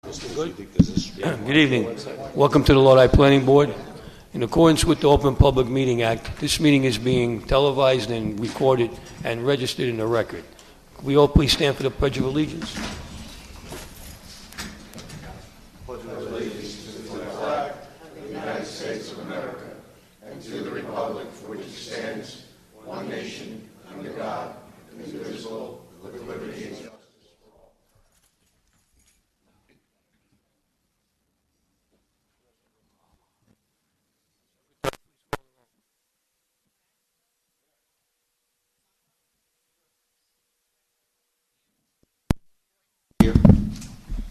Good. Good evening. Welcome to the Lodi Planning Board. In accordance with the Open Public Meeting Act, this meeting is being televised and recorded and registered in the record. Could we all please stand for the Pledge of Allegiance? Pledge of allegiance to the flag of the United States of America and to the republic for which it stands, one nation, under God, indivisible, with liberty and justice.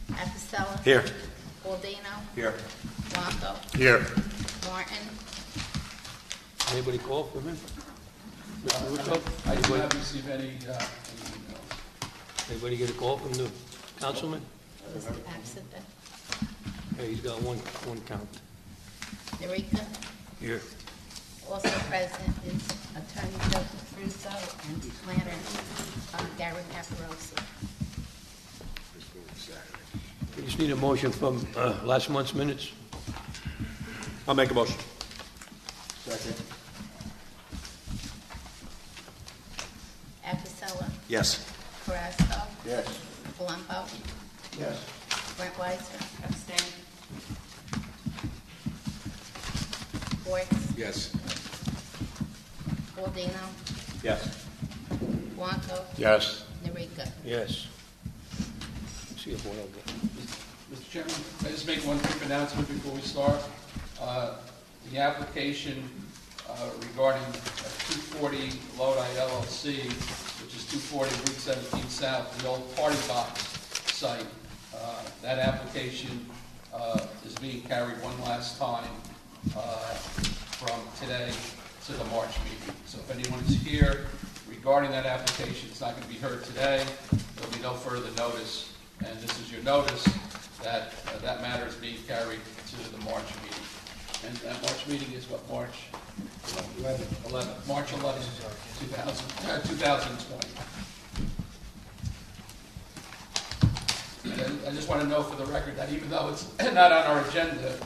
Apicella. Here. Baldino. Here. Blanco. Here. Martin. Anybody call for him? Mr. Russo? I did not receive any emails. Anybody get a call from the councilman? Mr. Paxton. Hey, he's got one count. Narika. Here. Also present is Attorney Joseph Russo and planner Gary Caparosi. We just need a motion from last month's minutes. I'll make a motion. Second. Apicella. Yes. Carrasco. Yes. Blanco. Yes. Brent Weiser. Abstain. Boyce. Yes. Baldino. Yes. Blanco. Yes. Narika. Yes. See if one of them. Mr. Chairman, can I just make one quick announcement before we start? The application regarding 240 Lodi LLC, which is 240 Route 17 South, the old Party Box site, that application is being carried one last time from today to the March meeting. So if anyone is here regarding that application, it's not going to be heard today. There will be no further notice. And this is your notice that that matter is being carried to the March meeting. And that March meeting is what, March 11th, March 11th, 2020. And I just want to know for the record that even though it's not on our agenda,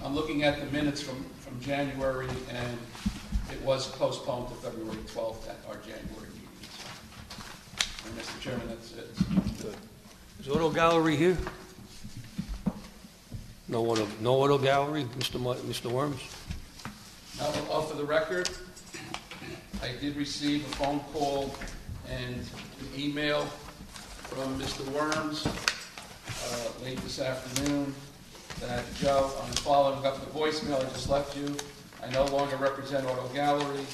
I'm looking at the minutes from January, and it was postponed to February 12th at our January meeting. And Mr. Chairman, that's it. Good. Is Auto Gallery here? No auto gallery, Mr. Worms? Now, for the record, I did receive a phone call and an email from Mr. Worms late this afternoon that, Joe, I'm following up the voicemail I just left you. I no longer represent Auto Gallery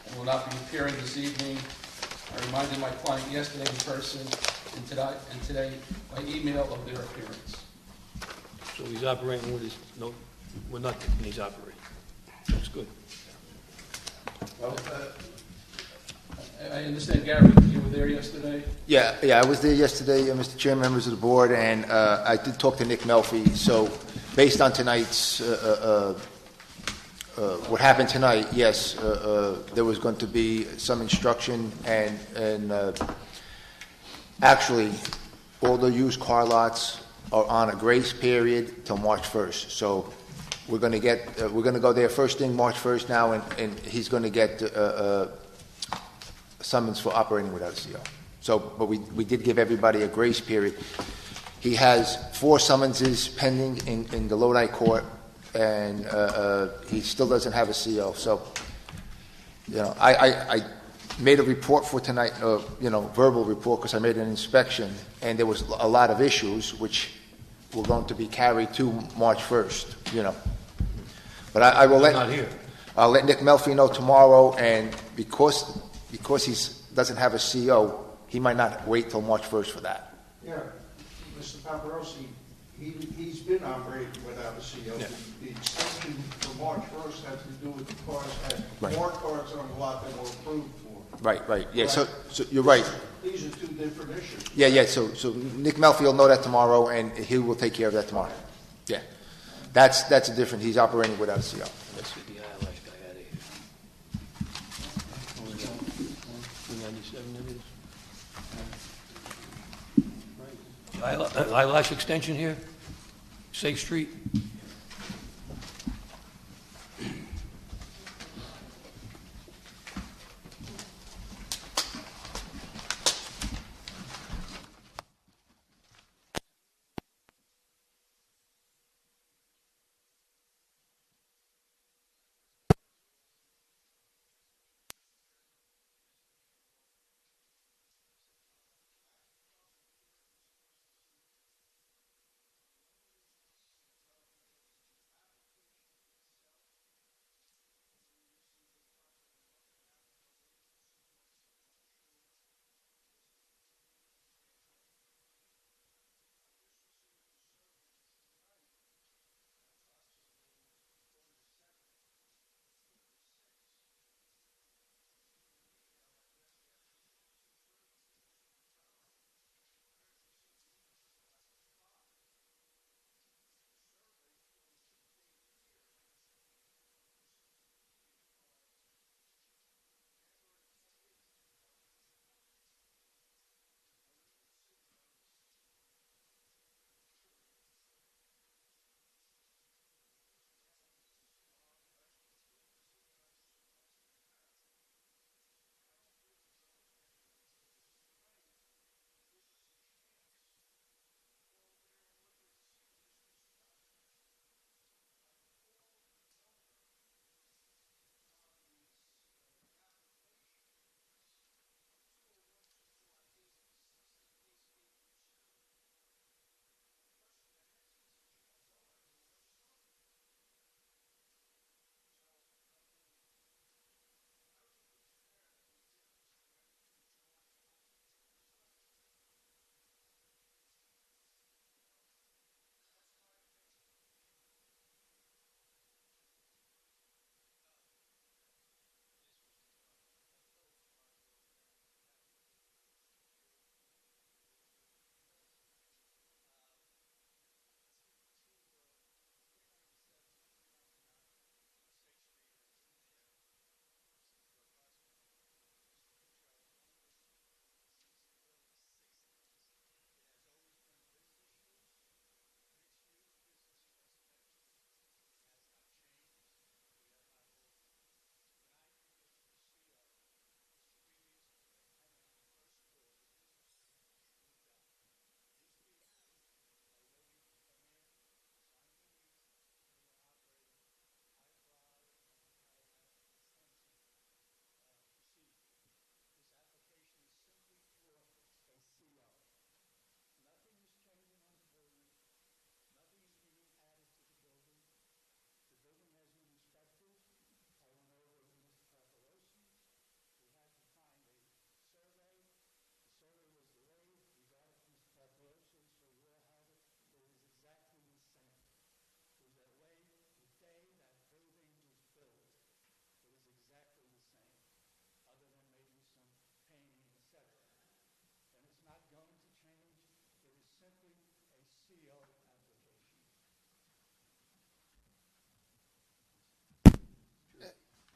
and will not be appearing this evening. I reminded my client yesterday in person and today by email of their appearance. So he's operating with nothing, and he's operating. That's good. Well, I understand, Gary, you were there yesterday. Yeah, I was there yesterday, Mr. Chair, members of the board, and I did talk to Nick Melfi. So, based on tonight's, what happened tonight, yes, there was going to be some instruction, and actually, all the used car lots are on a grace period till March 1st. So, we're going to go there first thing March 1st now, and he's going to get summons for operating without a CO. So, but we did give everybody a grace period. He has 4 summonses pending in the Lodi court, and he still doesn't have a CO. So, I made a report for tonight, verbal report, because I made an inspection, and there was a lot of issues which were going to be carried to March 1st. But I will let. Not here. I'll let Nick Melfi know tomorrow, and because he doesn't have a CO, he might not wait till March 1st for that. Yeah, Mr. Paparosi, he's been operating without a CO. Yeah. The extension for March 1st has to do with the cars, had Right. more cars on the lot than were approved for. Right. Yeah. So you're right. These are 2 different issues. Yeah. So Nick Melfi will know that tomorrow, and he will take care of that tomorrow. Yeah. That's a different. He's operating without a CO. Let's get the eyelash guy out of here. 297 it is. Right. Eyelash extension here, Safe Street.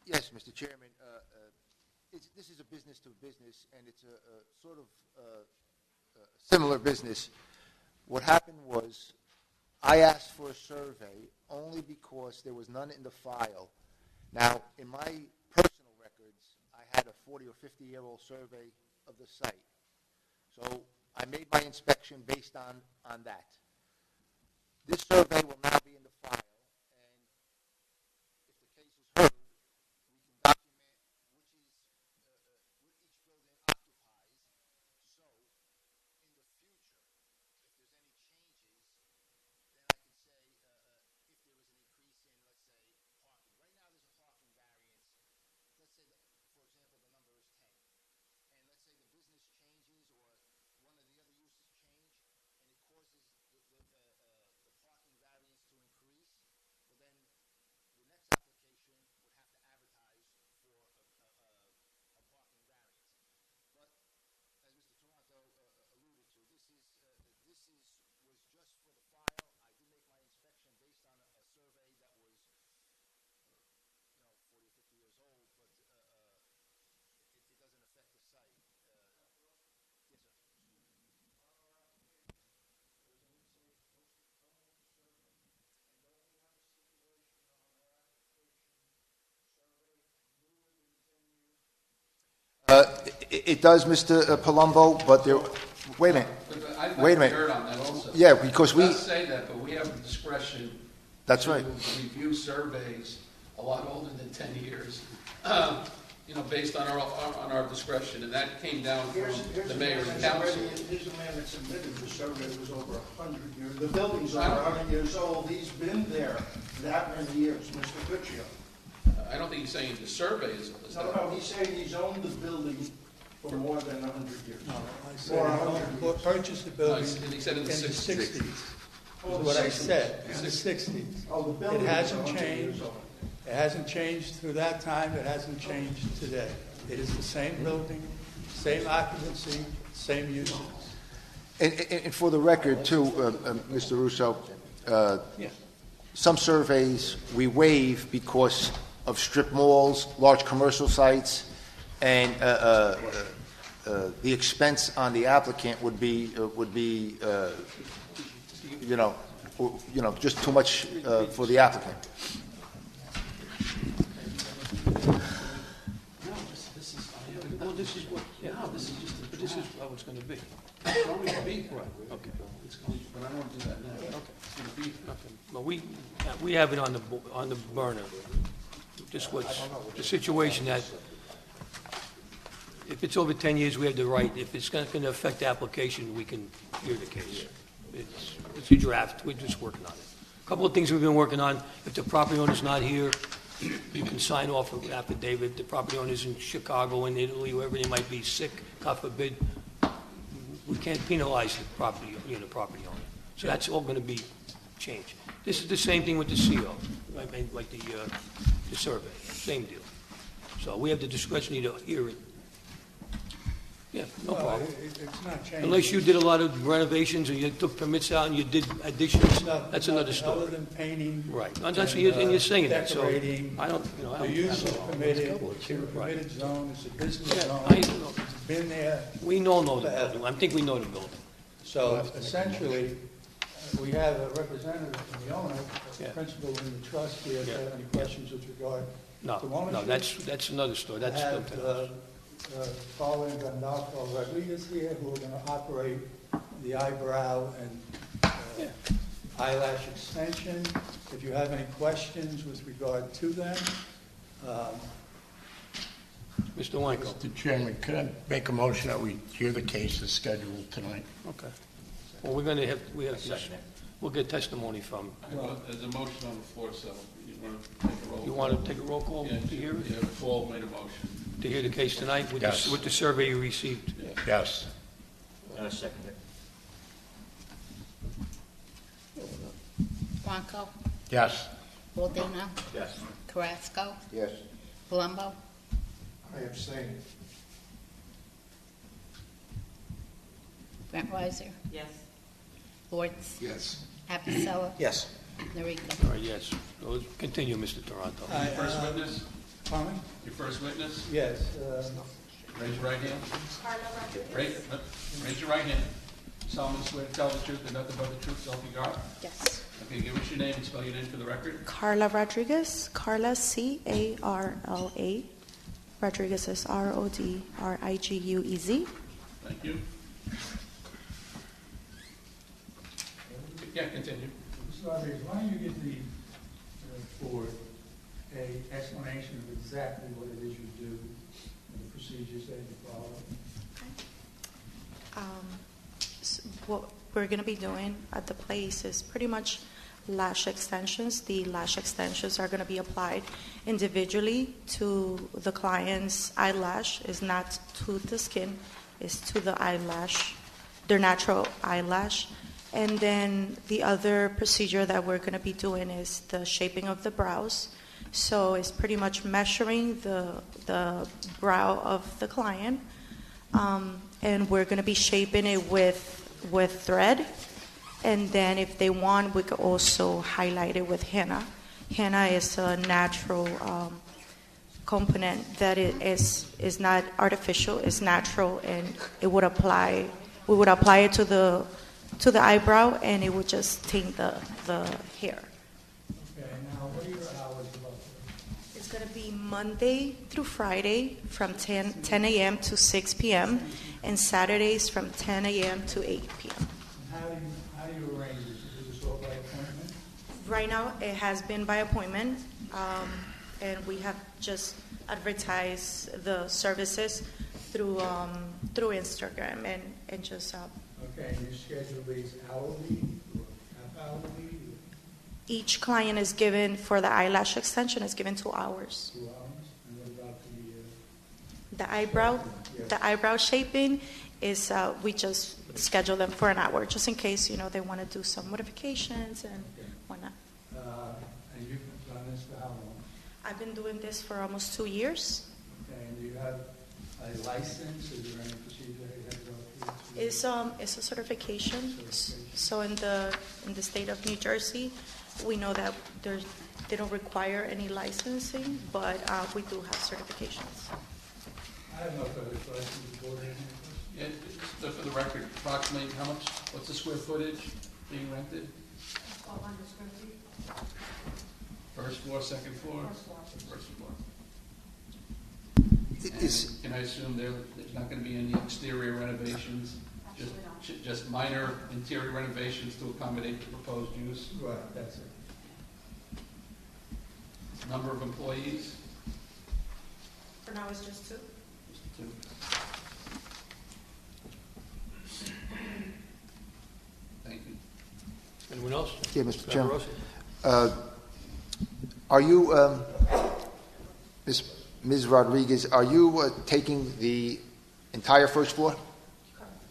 Yes, Mr. Chairman, this is a business to business, and it's a sort of similar business. What happened was, I asked for a survey only because there was none in the file. Now, in my personal records, I had a 40 or 50-year-old survey of the site. So I made my inspection based on that. This survey will now be in the file, and if the case is heard, we can document what each building occupies. So in the future, if there's any changes, then I can say if there was an increase in, let's say, parking. Right now, there's a parking variance. Let's say, for example, the number is 10. And let's say the business changes or one of the other uses change, and it causes the parking variance to It does, Mr. Palumbo, but there, wait a minute. But I'd Wait a like to minute. hear it on that also. Yeah, because It we, does say that, but we have the discretion. That's right. To review surveys a lot older than 10 years, based on our discretion, and that came down Here's from the a mayor man and that's council. already, here's a man that's admitted the survey was over 100 years. The building's over 100 years old. He's been there that many years, Mr. Cuccio. I don't think he's saying the survey is No, he's saying he's owned the building for more than 100 years. No, I said, purchased the building No, he said in in the the 60s. 60s. Oh, Is what I 60s. said, in the 60s. Oh, the building is hasn't 100 years changed. old. It hasn't changed through that time, it hasn't changed today. It is the same building, same occupancy, same uses. and for the record, too, Mr. Russo, Yeah. some surveys we waive because of strip malls, large commercial sites, and the expense on the applicant would be just too much for the applicant. Well, this is what, yeah, this is how it's going to be. It's going to be, Right, okay. but I don't want to do that now. Okay. It's going to be. Okay. But we have it on the burner. Just what's the situation that if it's over 10 years, we have the right. If it's going to affect the application, we can hear the case. It's a draft. We're just working on it. A couple of things we've been working on. If the property owner's not here, you can sign off an affidavit. The property owner's in Chicago, in Italy, wherever they might be, sick, God forbid. We can't penalize the property owner. So that's all going to be changed. This is the same thing with the CO, like the survey, same deal. So we have the discretion to hear it. Yeah, no Well, problem. It's not changing. Unless you did a lot of renovations and you took permits out and you did additions, that's another Other story. than painting. Right, and you're saying that, so Decorating. I don't, The use is permitted, it's in a permitted zone, it's a business Yeah, zone, I- it's been there. We know the building, I think we know the building. So essentially, we have a representative from the owner, Yeah. principal in the trust here, if you have any questions with regard No, to ownership. no, that's another story, I that's have something else. Paul and Gandolfo Rodriguez here, who are going to operate the eyebrow and Yeah. eyelash extension. If you have any questions with regard to them, Mr. Wanko. Mr. Chairman, could I make a motion that we hear the case as scheduled tonight? Okay. Well, we'll get testimony from, There's a motion on the floor, so you want to take a roll. you want to take a roll call Yeah, to hear it? yeah, Paul made a motion. To hear the case tonight with Yes. the survey you received? Yes. Blanco, Yes. Baldino, Yes. Carrasco, Yes. Palumbo, I abstain. Grant Weiser, Yes. Lords, Yes. Apicella, Yes. Noriko. All right, yes. So continue, Mr. Toronto. I- Your first witness? Pardon me? Your first witness? Yes, Raise your right hand. Raise your right hand. Solemnly swear to tell the truth and nothing but the truth, so help you God. Yes. Okay, give us your name and spell your name for the record. Carla Rodriguez. Carla, Carla. Rodriguez is Rodriguez. Thank you. Yeah, continue. Mr. Rodriguez, why don't you give the board a explanation of exactly what it is you do and the procedures that you follow? What we're going to be doing at the place is pretty much lash extensions. The lash extensions are going to be applied individually to the client's eyelash. It's not to the skin, it's to the eyelash, their natural eyelash. And then the other procedure that we're going to be doing is the shaping of the brows. So it's pretty much measuring the brow of the client, and we're going to be shaping it with thread. And then if they want, we could also highlight it with henna. Henna is a natural component that is not artificial, it's natural, and it would apply. We would apply it to the eyebrow, and it would just tint the hair. Okay, now what are your hours about this? It's going to be Monday through Friday from 10 a.m. to 6 p.m. and Saturdays from 10 a.m. to 8 p.m. How do you arrange this? Is this all by appointment? Right now, it has been by appointment, and we have just advertised the services through Instagram and just Okay, and you schedule these hourly or half-hourly, each client is given, for the eyelash extension, is given 2 hours. 2 hours? And what about The eyebrow shaping is, we just schedule them for an hour, just in case, they want to do some modifications and whatnot. and you've done this for how long? I've been doing this for almost 2 years. Okay, and do you have a license? Is there any procedure you have to go through? It's a certification. So in the state of New Jersey, we know that they don't require any licensing, but we do have certifications. I have no further questions. The board has any questions? Yeah, just for the record, approximately what's the square footage being rented? 1,200 square feet. First floor, second floor? First floor. First floor. Is, And can I assume there's not going to be any exterior renovations? Absolutely not. Just minor interior renovations to accommodate the proposed use? Right, that's it. Number of employees? For now, it's just 2. Just 2. Thank you. Anyone else? yeah, Mr. Chairman. Barbarossa? Are you, Ms. Rodriguez, are you taking the entire first floor?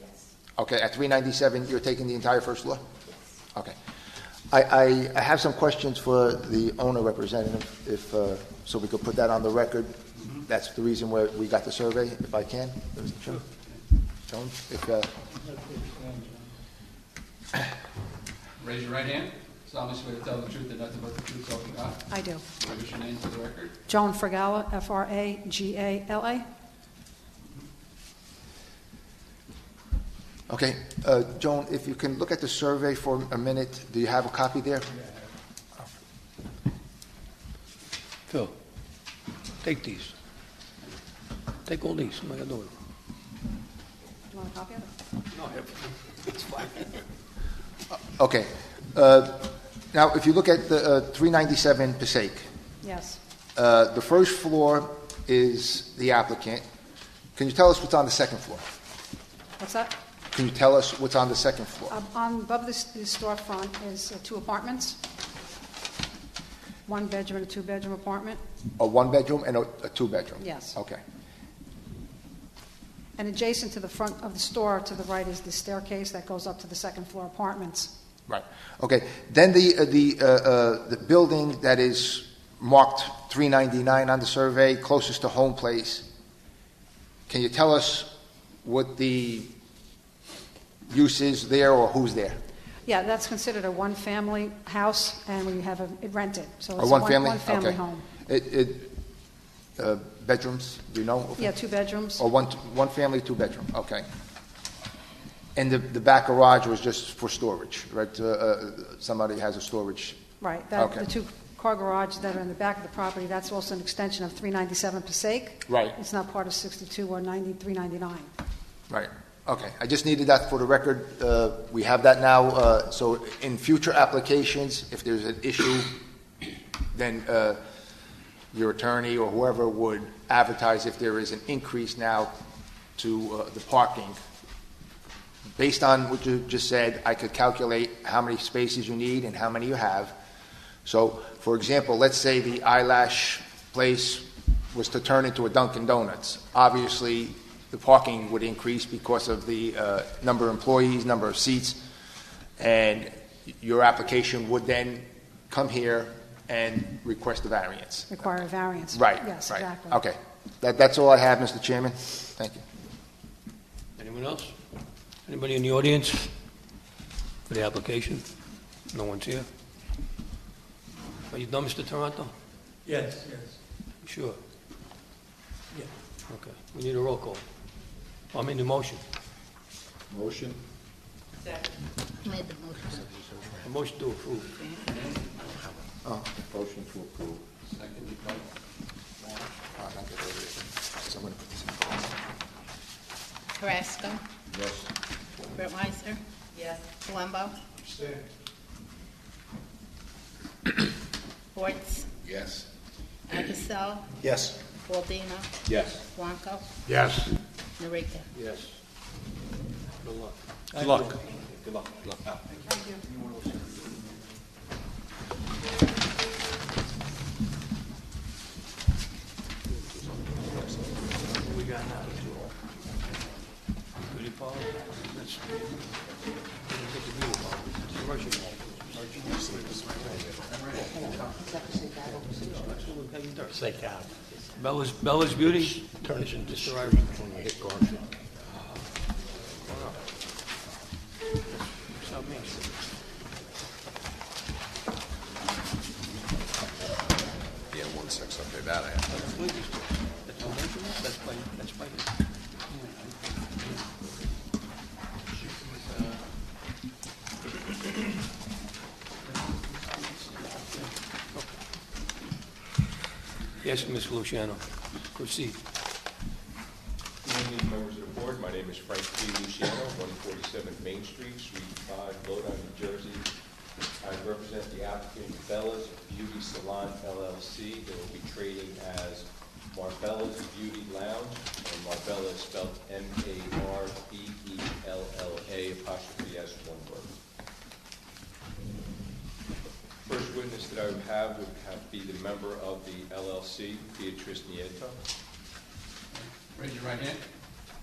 Yes. Okay, at 397, you're taking the entire first floor? Okay. I have some questions for the owner representative, if, so we could put that on the record. That's the reason where we got the survey, if I can. Mr. Chairman. Jones, if, Raise your right hand. Solemnly swear to tell the truth and nothing but the truth, so help you God. I do. Give us your name for the record. Joan Fragala, Fragala. okay, Joan, if you can look at the survey for a minute, do you have a copy there? Phil, take these. Take all these. I'm not gonna do it. Do you want a copy of it? No, it's fine. Okay. Now, if you look at the 397 Passaic, Yes. the first floor is the applicant. Can you tell us what's on the second floor? What's that? Can you tell us what's on the second floor? Above the storefront is 2 apartments. 1 bedroom and a 2-bedroom apartment. A one-bedroom and a two-bedroom? Yes. Okay. And adjacent to the front of the store to the right is the staircase that goes up to the second floor apartments. Right. Okay. Then the building that is marked 399 on the survey, closest to home place, can you tell us what the use is there or who's there? Yeah, that's considered a one-family house, and we have it rented. So it's Or one family? one-family Okay. home. Bedrooms, do you know? Yeah, 2 bedrooms. Or one family, 2-bedroom, okay. And the back garage was just for storage, right? Somebody has a storage. Right. Okay. The 2-car garage that are in the back of the property, that's also an extension of 397 Passaic. Right. It's not part of 62 or 399. Right, okay. I just needed that for the record. We have that now, so in future applications, if there's an issue, then your attorney or whoever would advertise if there is an increase now to the parking. Based on what you just said, I could calculate how many spaces you need and how many you have. So, for example, let's say the eyelash place was to turn into a Dunkin' Donuts. Obviously, the parking would increase because of the number of employees, number of seats, and your application would then come here and request a variance. Require a variance. Right, Yes, right. exactly. Okay. That's all I have, Mr. Chairman. Thank you. Anyone else? Anybody in the audience for the application? No one's here? Are you done, Mr. Toronto? Yes. Sure. Yeah. Okay. We need a roll call. I mean the motion. Motion? Made the motion. A motion to approve. Motion to approve. Second, I'll get over it. So I'm gonna put this in. Carrasco? Yes. Brett Yes. Palumbo? Schwartz? Yes. Addisell? Yes. Baldino? Yes. Blanco? Yes. Norika? Yes. Good luck. Good luck. Good luck. Good luck. We got now. Beauty parlor? That's... Commercial. Take out. Bella's Beauty? Turns into Mr. street Irish. when you hit Garfield. South Main. Yeah, 1-6, okay, that I have. That's by... Yes, Ms. Luciano, proceed. Good evening, members of the board. My name is Frank P. Luciano, 147 Main Street, Suite 5, Lodi, New Jersey. I represent the applicant Bella's Beauty Salon LLC. They will be trading as Marbella's Beauty Lounge, and Marbella is spelled M-A-R-B-E-L-L-A''S, one word. First witness that I would have be the member of the LLC, Beatrice Nieto. Raise your right hand.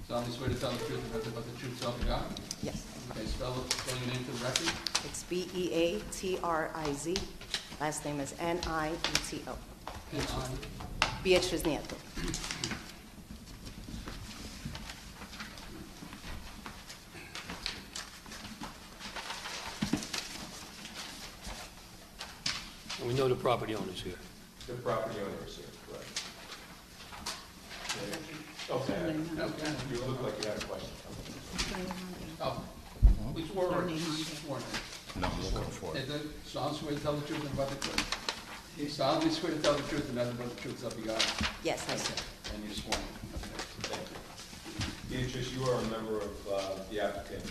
Solemnly swear to tell the truth and nothing but the truth, so help you God. Yes, Okay, spell your name for the record. it's Beatriz. Last name is Nieto. And Beatriz Nieto. And we know the property owners here. The property owner is here, correct? Okay. You look like you had a question. Oh, we swore or sworn? No, I'm looking for it. And then solemnly swear to tell the truth and nothing but the truth. You solemnly swear to tell the truth and nothing but the truth, so help you God. Yes, I do. And you're sworn. Okay. Thank you. Beatrice, you are a member of the applicant,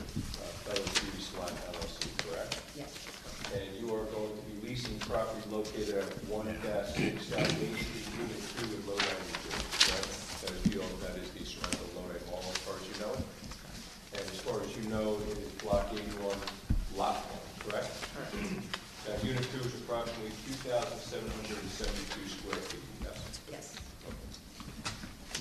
Bella's Beauty Salon LLC, correct? Yes, And you are going to be leasing property located at 1-6 South Main Street, Unit 2 in Lodi, New Jersey, correct? That is the Sorrento Lodi Mall, as far as you know. And as far as you know, it is Block 81, Lot 1, correct? Now, Unit 2 is approximately 2,772 square feet, yes? yes,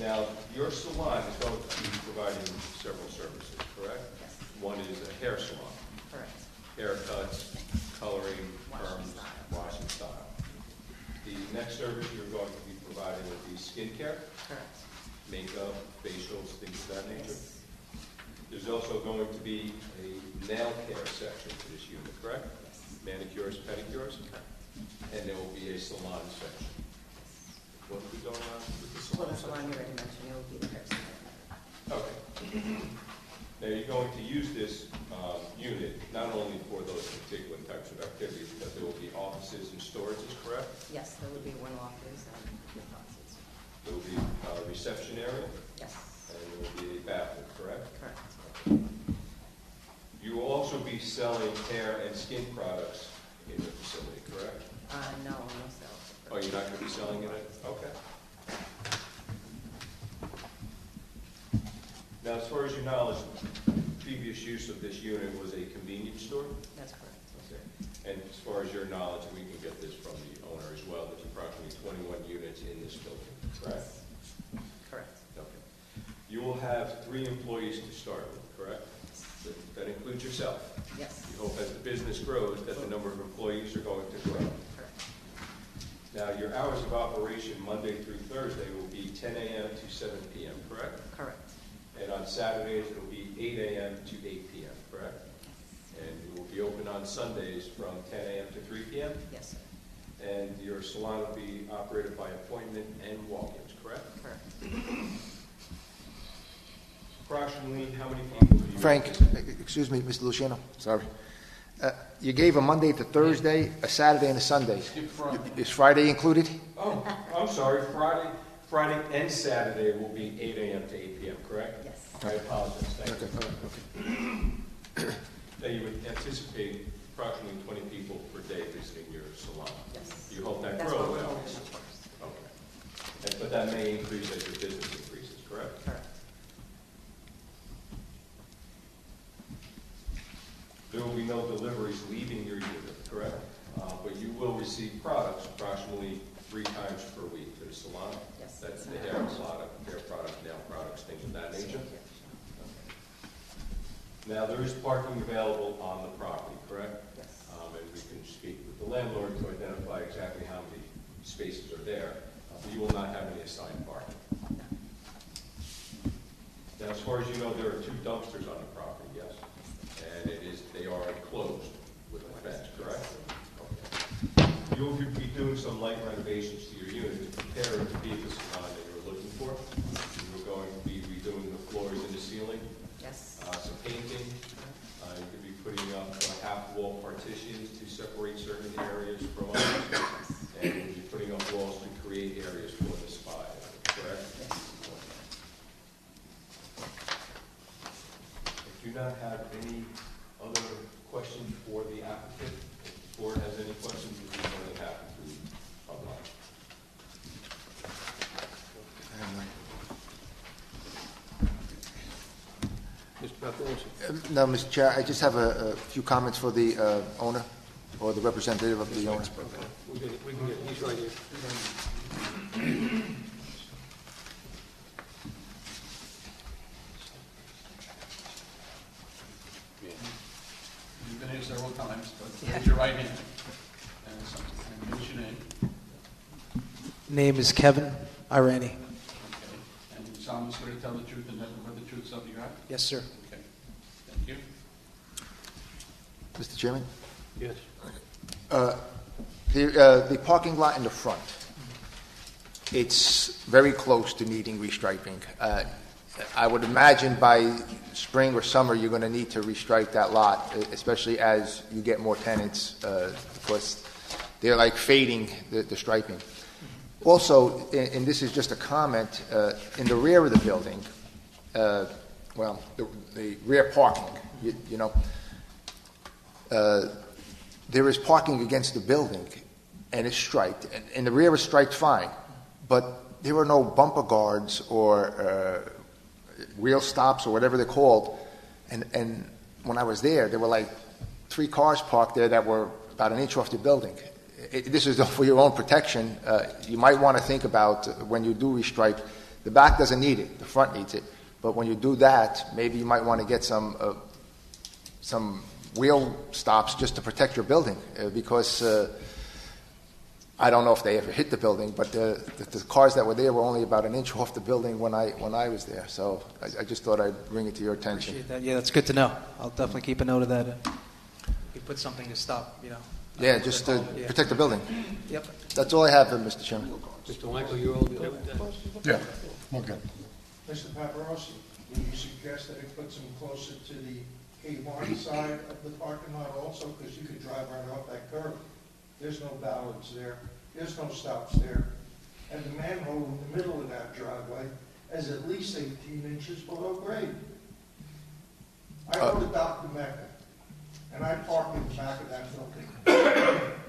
Now, your salon is going to be providing several services, correct? yes, One is a hair salon, correct. haircuts, coloring, Washing perms, style. washing style. The next service you're going to be providing will be skincare, Correct. makeup, facials, things of that nature. Yes, There's also going to be a nail care section for this unit, correct? yes, Manicures, pedicures, and there will be a salon section. What will be going on with the well, salon that's the one section? you already mentioned, it will be the person. Okay. Now, you're going to use this unit not only for those particular types of activities, but there will be offices and storages, correct? Yes, there will be one office and deposits. There will be a reception area, Yes, and there will be a bathroom, correct? correct. You will also be selling hair and skin products in the facility, correct? No, no sales. Oh, you're not going to be selling it? Okay. Now, as far as your knowledge, previous use of this unit was a convenience store? That's correct. Okay. And as far as your knowledge, we can get this from the owner as well, there's approximately 21 units in this building, correct? Correct. Okay. You will have 3 employees to start with, correct? That includes yourself. Yes, You hope as the business grows, that the number of employees are going to grow. correct. Now, your hours of operation, Monday through Thursday, will be 10 a.m. to 7 p.m., correct? Correct. And on Saturdays, it will be 8 a.m. to 8 p.m., correct? And you will be open on Sundays from 10 a.m. to 3 p.m.? Yes, sir. And your salon will be operated by appointment and walk-ins, correct? Correct. Approximately how many people do you Frank, anticipate? excuse me, Mr. Luciano, sorry. You gave a Monday to Thursday, a Saturday, and a Sunday. Skip Friday. Is Friday included? Oh, I'm sorry, Friday and Saturday will be 8 a.m. to 8 p.m., correct? Yes. I apologize, thank you. Okay. Now, you would anticipate approximately 20 people per day visiting your salon. Yes. You hope that That's grows? what we're now? hoping, of course. Okay. But that may increase as your business increases, correct? Correct. There will be no deliveries leaving your unit, correct? But you will receive products approximately 3 times per week to the salon? Yes. That's the hair product, nail products, things of that nature? Now, there is parking available on the property, correct? Yes. And we can speak with the landlord to identify exactly how many spaces are there, but you will not have any assigned parking. Now, as far as you know, there are 2 dumpsters on the property, yes? And they are enclosed with a fence, correct? Okay. You will be doing some light renovations to your unit to prepare it to be the salon that you're looking for. You're going to be redoing the floors and the ceiling, Yes. some painting. You could be putting up half-wall partitions to separate certain areas from others. And you'll be putting up walls to create areas for the spa, correct? Yes. I do not have any other questions for the applicant. If the board has any questions, we'd be more than happy to oblige. Mr. Paparossi? No, Mr. Chair, I just have a few comments for the owner, or the representative of the owner. We can get, he's right here. You've been here several times, but raise your right hand. And give us your name. Name is Kevin Irani. Okay. And you solemnly swear to tell the truth and nothing but the truth, so help you God? Yes, sir. Okay. Thank you. Mr. Chairman? Yes. The parking lot in the front, it's very close to needing restriping. I would imagine by spring or summer, you're going to need to restripe that lot, especially as you get more tenants, because they're like fading the striping. Also, and this is just a comment, in the rear of the building, well, the rear parking, there is parking against the building, and it's striped. And the rear is striped fine, but there are no bumper guards or wheel stops or whatever they're called. And when I was there were like 3 cars parked there that were about an inch off the building. This is for your own protection. You might want to think about when you do restripe, the back doesn't need it, the front needs it. But when you do that, maybe you might want to get some wheel stops just to protect your building, because I don't know if they ever hit the building, but the cars that were there were only about an inch off the building when I was there. So I just thought I'd bring it to your attention. Appreciate that. Yeah, that's good to know. I'll definitely keep a note of that. You put something to stop, Yeah, just to protect the building. Yep. That's all I have, Mr. Chairman. Mr. Michael, you're all good with that? Yeah, we're good. Mr. Paparossi, would you suggest that it puts them closer to the K1 side of the parking lot also? Because you could drive right off that curb. There's no ballards there. There's no stops there. And the manhole in the middle of that driveway is at least 18 inches below grade. I go to Dr. Mecca, and I park in the back of that building.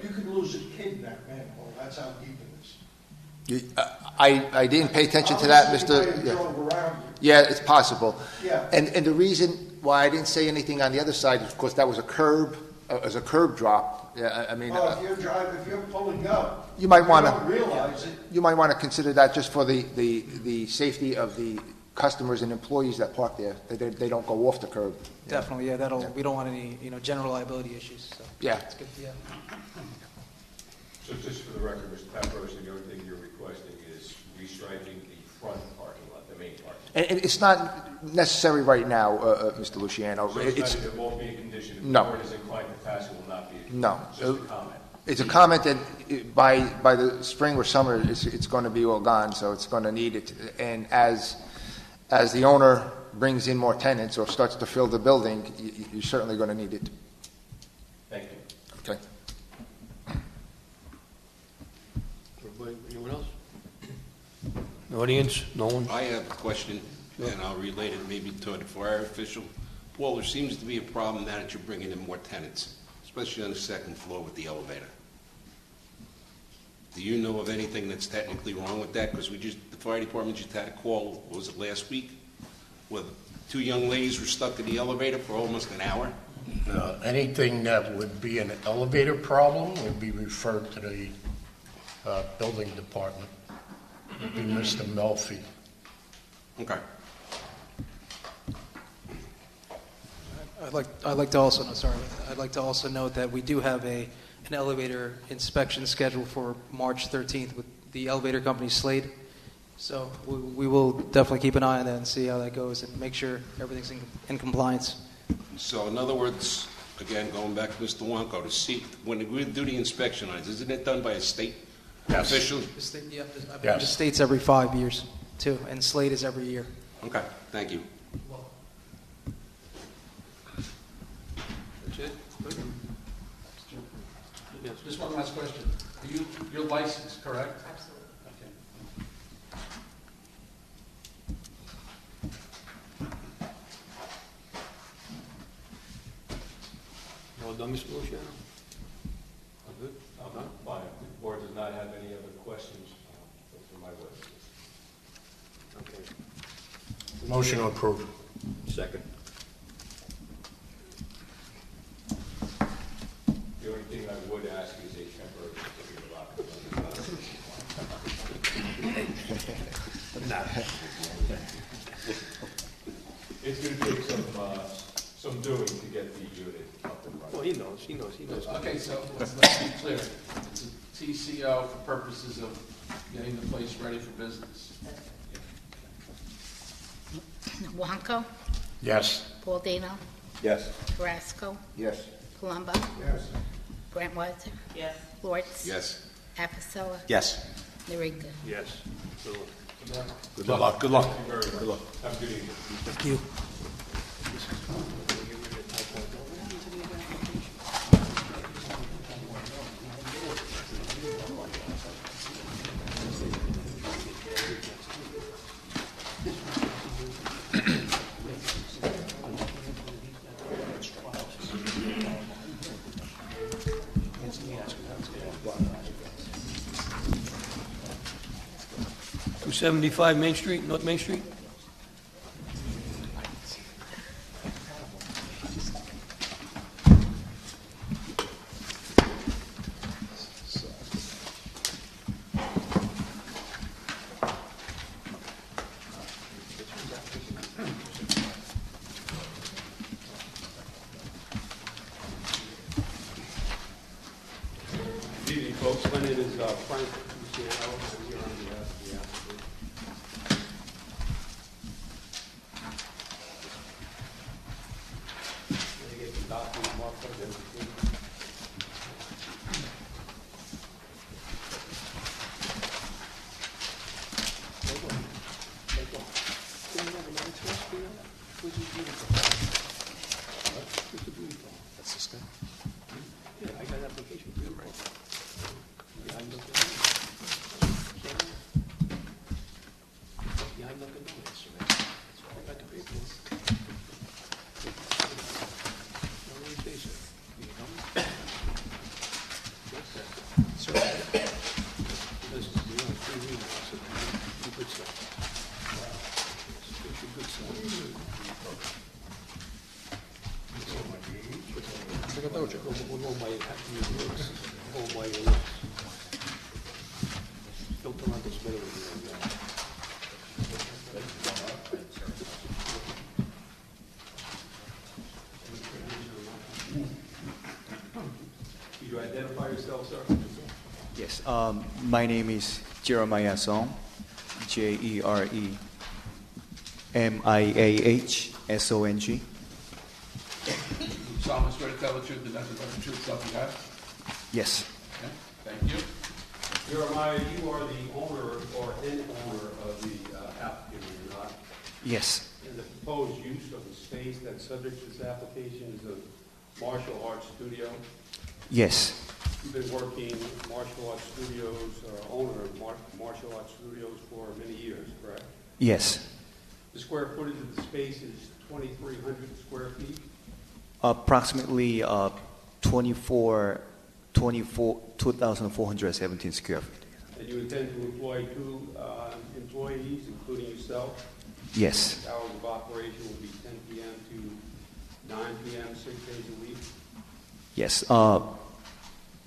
You could lose a kid in that manhole. That's how deep it is. I didn't pay attention to that, Mr. Yeah. Drove around you. Yeah, it's possible. Yeah. And the reason why I didn't say anything on the other side is because that was a curb drop. Yeah, I mean, if you're pulling up, you might want don't realize it. You might want to consider that just for the safety of the customers and employees that park there. They don't go off the curb. Definitely, yeah. We don't want any, general liability issues. So Yeah. it's good. Yeah. So just for the record, Mr. Paparossi, the only thing you're requesting is restriping the front parking lot, the main parking lot. And it's not necessary right now, Mr. Luciano. So it won't be a condition. If No. the board is inclined to pass, it will not be a condition. No. It's just a comment. It's a comment that by the spring or summer, it's going to be all gone, so it's going to need it. And as the owner brings in more tenants or starts to fill the building, you're certainly going to need it. Anybody, anyone else? Audience, no one? I have a question, and I'll relate it maybe to the fire official. Paul, there seems to be a problem now that you're bringing in more tenants, especially on the second floor with the elevator. Do you know of anything that's technically wrong with that? Because the fire department just had a call, what was it, last week? Where 2 young ladies were stuck in the elevator for almost an hour? Anything that would be an elevator problem would be referred to the building department. It would be Mr. Melfi. Okay. I'd like to also note that we do have an elevator inspection scheduled for March 13th with the elevator company Slade. So we will definitely keep an eye on that and see how that goes and make sure everything's in compliance. So in other words, again, going back to Mr. Wanko, to see, when we do the inspection on it, isn't it done by a state official? The state, I believe the state's every 5 years, too, and Slade is every year. Okay, thank you. That's it? Yes. Just one last question. You're licensed, correct? Absolutely. Okay. All done, Mr. Luciano? I'm good. I'm fine. If the board does not have any other questions, those are my witnesses. Okay. Motion approved. Second. The only thing I would ask is a temporary certificate of occupancy. It's going to take some doing to get the unit up and running. Well, he knows. Okay, so let's be clear. It's a TCO for purposes of getting the place ready for business. Wanko, Yes. Paul Dano, Yes. Carrasco, Yes. Palumbo, Yes. Grant Weiser, Yes. Lords. Yes. Apicella, Yes. Narita. Yes. So, Good luck. Good luck. Thank you very much. Have a good evening. Thank you. 275 Main Street, North Main Street? Good evening, folks. My name is Frank Luciano. I'm here on behalf of the applicant. Let me get the document marked up there. That's this guy? Yeah, I got an application for you, right? Yeah, I'm looking. Yeah, I'm looking. That's right. I got the papers. What do you say, sir? You come? Yes, sir. Sir. Listen, you know, 3 weeks, so you good stuff. It's good stuff. Приготовчик, all my works, all my works. Still Toronto's better than you. Could you identify yourself, sir? Yes, my name is Jeremiah Song, Jeremiahsong. Solemnly swear to tell the truth and nothing but the truth, so help you God? Yes, Okay, thank you. Jeremiah, you are the owner or an owner of the applicant, are you not? yes, And the proposed use of the space that's subject to this application is a martial arts studio. yes, You've been working martial arts studios, or owner of martial arts studios for many years, correct? Yes. The square footage of the space is 2,300 square feet? Approximately 2,417 square feet. And you intend to employ 2 employees, including yourself? Yes. The hours of operation will be 10 p.m. to 9 p.m., 6 days a week? Yes.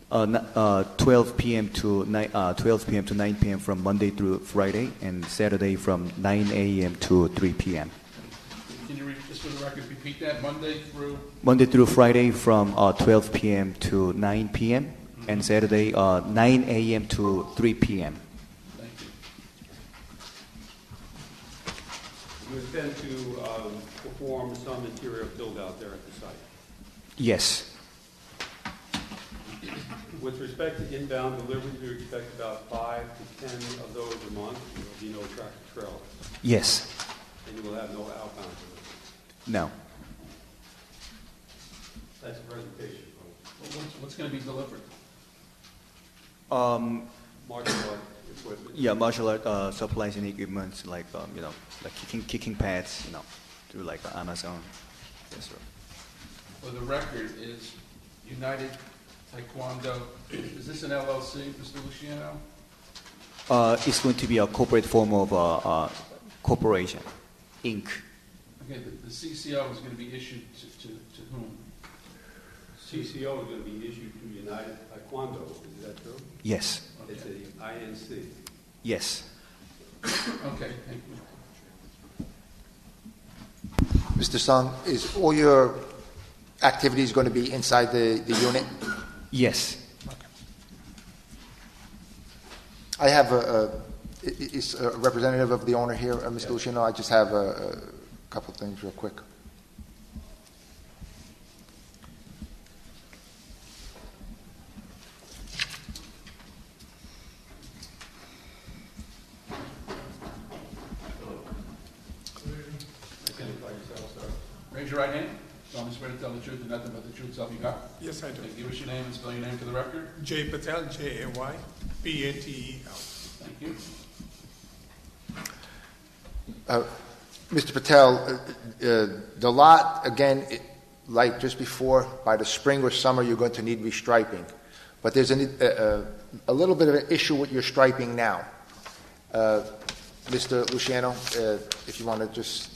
12 p.m. to 9 p.m. from Monday through Friday, and Saturday from 9 a.m. to 3 p.m. Can you just for the record repeat that? Monday through Friday from 12 p.m. to 9 p.m. and Saturday 9 a.m. to 3 p.m. Thank you. You intend to perform some interior build-out there at the site? Yes. With respect to inbound deliveries, you expect about 5 to 10 of those a month. There will be no tractor trailer. Yes. And you will have no outbound deliveries. No. That's the presentation, folks. Well, what's going to be delivered? Martial art equipment. Yeah, martial art supplies and equipment like like kicking pads, through like Amazon. Yes, sir. For the record, is United Taekwondo, is this an LLC, Mr. Luciano? It's going to be a corporate form of corporation, Inc. Okay, the CCO is going to be issued to whom? CCO is going to be issued to United Taekwondo. Is that true? Yes. It's a INC. Yes. Okay, thank you. Mr. Sung, is all your activities going to be inside the unit? Yes. I have is a representative of the owner here, Mr. Luciano. I just have a couple things real quick. Raise your right hand. Solemnly swear to tell the truth and nothing but the truth, so help you God. Yes, I do. Okay, give us your name and spell your name for the record. Jay Patel, Jaypatel. Thank you. Mr. Patel, the lot, again, like just before, by the spring or summer, you're going to need restriping. But there's a little bit of an issue with your striping now. Mr. Luciano, if you want to just...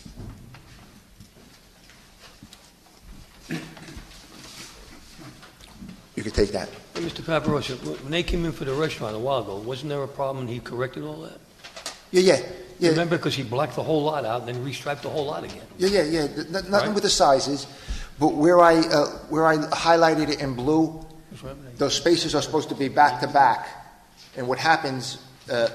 You could take that. Hey, Mr. Paparosa, when they came in for the restaurant a while ago, wasn't there a problem and he corrected all that? Yeah. Remember, because he blocked the whole lot out and then restriped the whole lot again. Yeah. Nothing with the sizes, but where I highlighted it in blue, those spaces are supposed to be back to back. And what happens,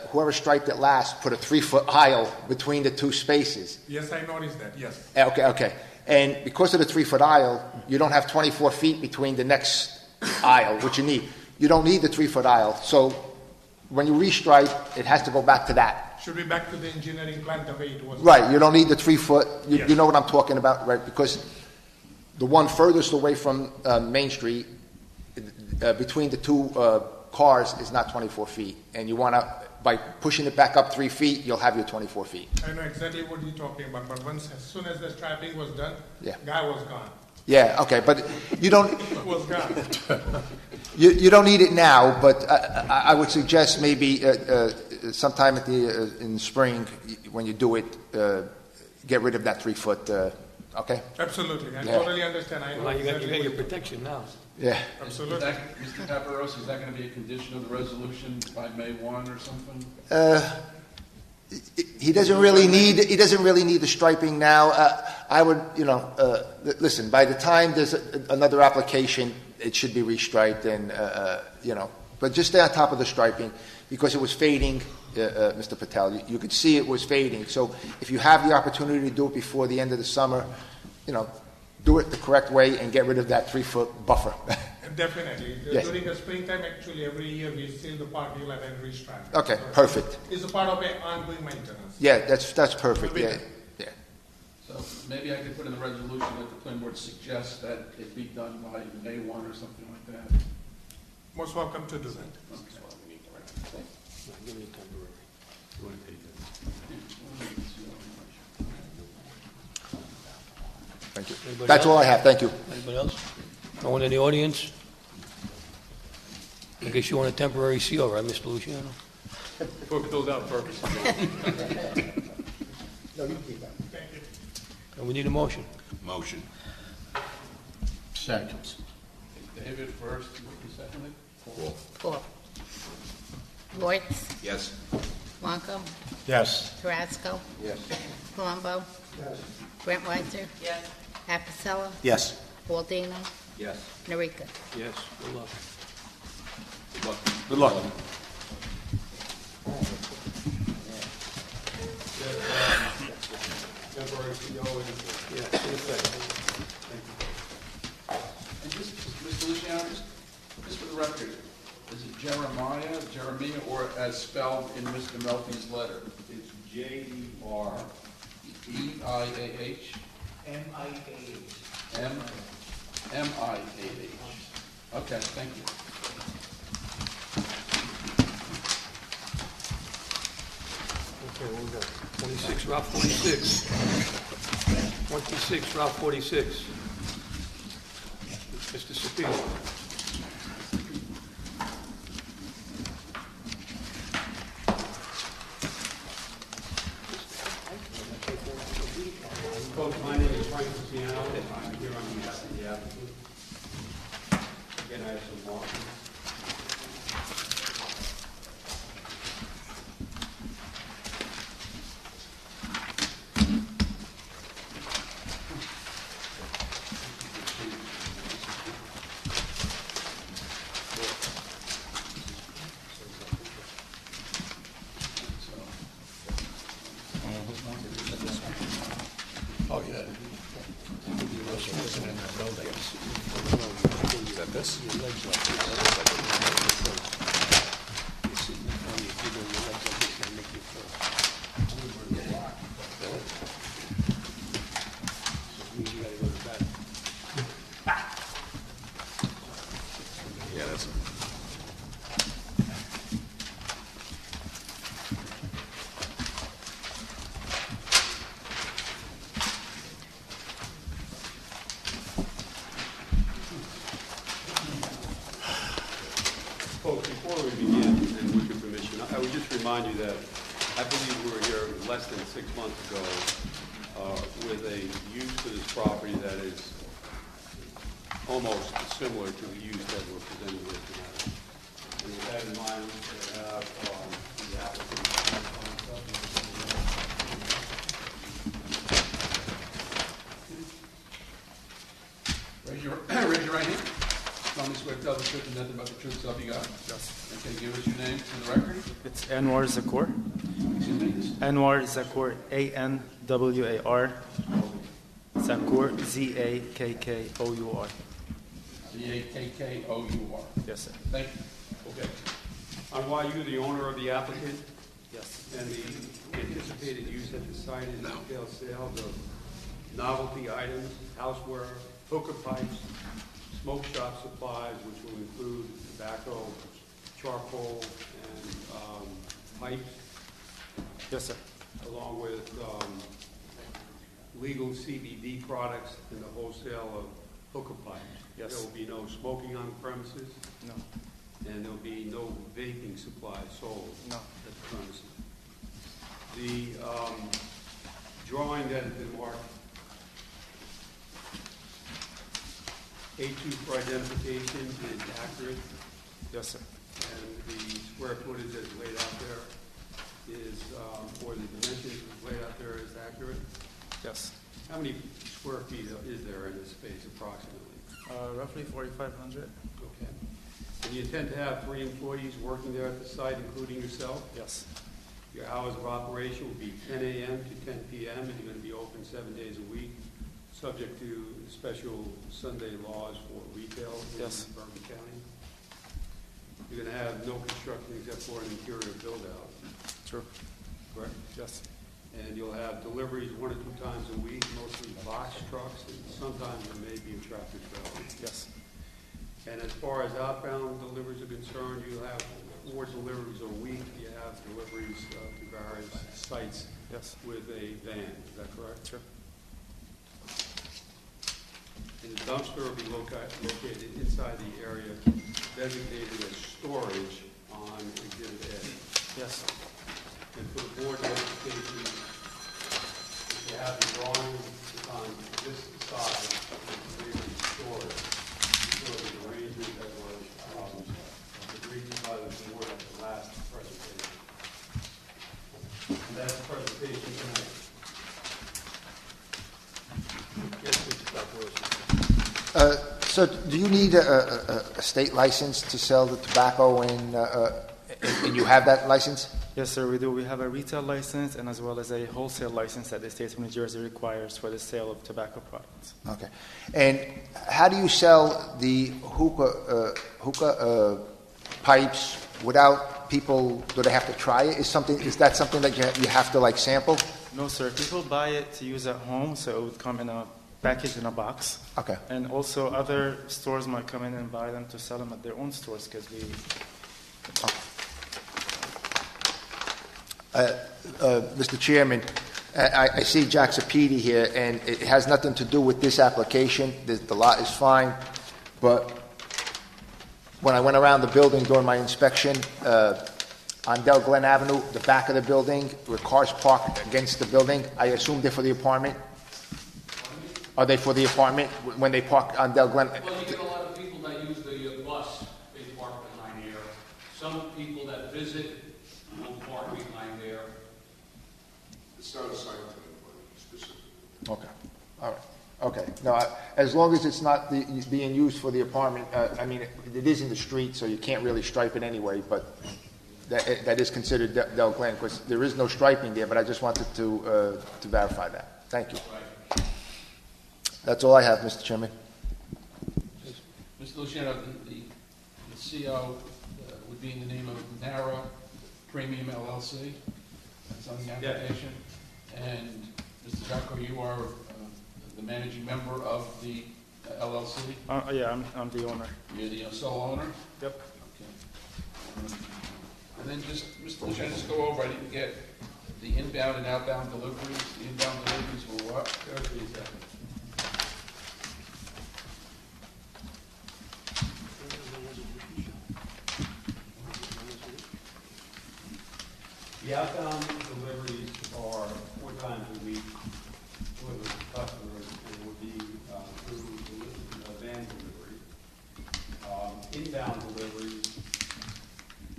whoever striped it last put a 3-foot aisle between the 2 spaces. Yes, I noticed that, yes. Okay. And because of the 3-foot aisle, you don't have 24 feet between the next aisle, which you need. You don't need the 3-foot aisle. So when you restripe, it has to go back to that. Should be back to the engineering plan the way it was. Right, you don't need the 3-foot. Yes. You know what I'm talking about, right? Because the one furthest away from Main Street, between the 2 cars, is not 24 feet. And you want to, by pushing it back up 3 feet, you'll have your 24 feet. I know exactly what you're talking about, but as soon as the striping was done, Yeah. guy was gone. Yeah, okay, but you don't... Was gone. You don't need it now, but I would suggest maybe sometime in the spring, when you do it, get rid of that 3-foot, okay? Absolutely, I Yeah. totally understand. I know Well, you got exactly your what protection now. Yeah. Absolutely. Mr. Paparosa, is that going to be a condition of the resolution by May 1 or something? He doesn't really need the striping now. I would, listen, by the time there's another application, it should be restriped and, but just stay on top of the striping because it was fading, Mr. Patel. You could see it was fading. So if you have the opportunity to do it before the end of the summer, do it the correct way and get rid of that 3-foot buffer. Definitely. Yes. During the springtime, actually, every year we seal the parking lot and restripe. Okay, So perfect. It's a part of an ongoing maintenance. Yeah, that's perfect. Yeah. So maybe I could put in the resolution that the planning board suggests that it be done by May 1 or something like that. Most welcome to do that. Okay. You want to take it? Thank you. Anybody That's all I else? have, thank you. Anybody else? No one in the audience? I guess you want a temporary CO, right, Mr. Luciano? For build-out purposes. No, you keep that. And we need a motion. Motion. Seconds. David first, Ricky secondly. Paul. Schwartz, Yes. Blanco, Yes. Tarasco, Yes. Palumbo, Grant Weiser, Yes. Apicella, Yes. Baldino, Yes. Norika. Yes, good luck. Good luck. Good luck. Temporary CO and Yeah, in effect. And just, Mr. Luciano, just for the record, is it Jeremiah, or as spelled in Mr. Melfi's letter? It's J-E-R. E-I-A-H? M-I-A-H. M-I-A-H. Okay, thank you. Okay, we'll go. 26, Route 46. 26, Route 46. Mr. Sapiro. Folks, my name is Frank Luciano. I'm here on behalf of the applicant. Again, I have some walking. Oh, yeah. Is that this? Yeah, that's. Folks, before we begin, and with your permission, I would just remind you that I believe we were here less than 6 months ago with a use to this property that is almost similar to the use that we're presenting here tonight. And with that in mind, we have the applicant. Raise your right hand. Solemnly swear to tell the truth and nothing but the truth, so help you God. Yes. Okay, give us your name for the record. It's Anwar Zakour. Excuse me? Anwar Zakour, A-N-W-A-R. Zakour, Z-A-K-K-O-U-R. Z-A-K-K-O-U-R. Yes, sir. Thank you. Okay. Are you the owner of the applicant? Yes. And the anticipated use at the site is retail sales of novelty items, houseware, hookah pipes, smoke shop supplies, which will include tobacco, charcoal, and pipes, Yes, sir. along with legal CBD products and the wholesale of hookah pipes. Yes. There will be no smoking on the premises, No. and there will be no vaping supplies sold No. at the premises. The drawing that has been marked A2 for identification is accurate, Yes, sir. and the square footage that's laid out there is, or the dimensions laid out there is accurate. Yes. How many square feet is there in this space approximately? Roughly 4,500. Okay. And you intend to have 3 employees working there at the site, including yourself? Yes. Your hours of operation will be 10 a.m. to 10 p.m., and you're going to be open 7 days a week, subject to special Sunday laws for retail Yes. in Bergen County. You're going to have no construction except for an interior build-out, True. correct? Yes. And you'll have deliveries 1 or 2 times a week, mostly box trucks, and sometimes there may be a tractor trailer. Yes. And as far as outbound deliveries are concerned, you'll have 4 deliveries a week. You have deliveries to various sites Yes. with a van, is that correct? Sure. And the dumpster will be located inside the area designated as storage on Exhibit A. Yes. And for the board notification, if you have the drawing on this side, it's storage. So the arrangement that was agreed to by the board at the last presentation. And that's the presentation tonight. Yes, Mr. Caparossi. So do you need a state license to sell the tobacco and you have that license? Yes, sir, we do. We have a retail license and as well as a wholesale license that the state of New Jersey requires for the sale of tobacco products. Okay. And how do you sell the hookah pipes without people, do they have to try it? Is that something that you have to like sample? No, sir. People buy it to use at home, so it would come in a package in a box. Okay. And also other stores might come in and buy them to sell them at their own stores because we... Mr. Chairman, I see Jack Sapiti here, and it has nothing to do with this application. The lot is fine, but when I went around the building during my inspection, on Del Glen Avenue, the back of the building, where cars parked against the building, I assume they're for the apartment? Are they for the apartment when they park on Del Glen? Well, you get a lot of people that use the bus, they park behind there. Some people that visit will park behind there. It's not assigned to anybody specifically. Okay, all right, okay. No, as long as it's not being used for the apartment, I mean, it is in the street, so you can't really stripe it anyway, but that is considered Del Glen, because there is no striping there, but I just wanted to verify that. Thank you. That's all I have, Mr. Chairman. Mr. Luciano, the CO would be in the name of Nara Premium LLC. That's on the application. And Mr. Jacko, you are the managing member of the LLC? Yeah, I'm the owner. You're the sole owner? Yep. Okay. And then just, Mr. Luciano, just go over, I didn't get the inbound and outbound deliveries. The inbound deliveries were what? The outbound deliveries are 4 times a week for the customers and would be through van delivery. Inbound deliveries,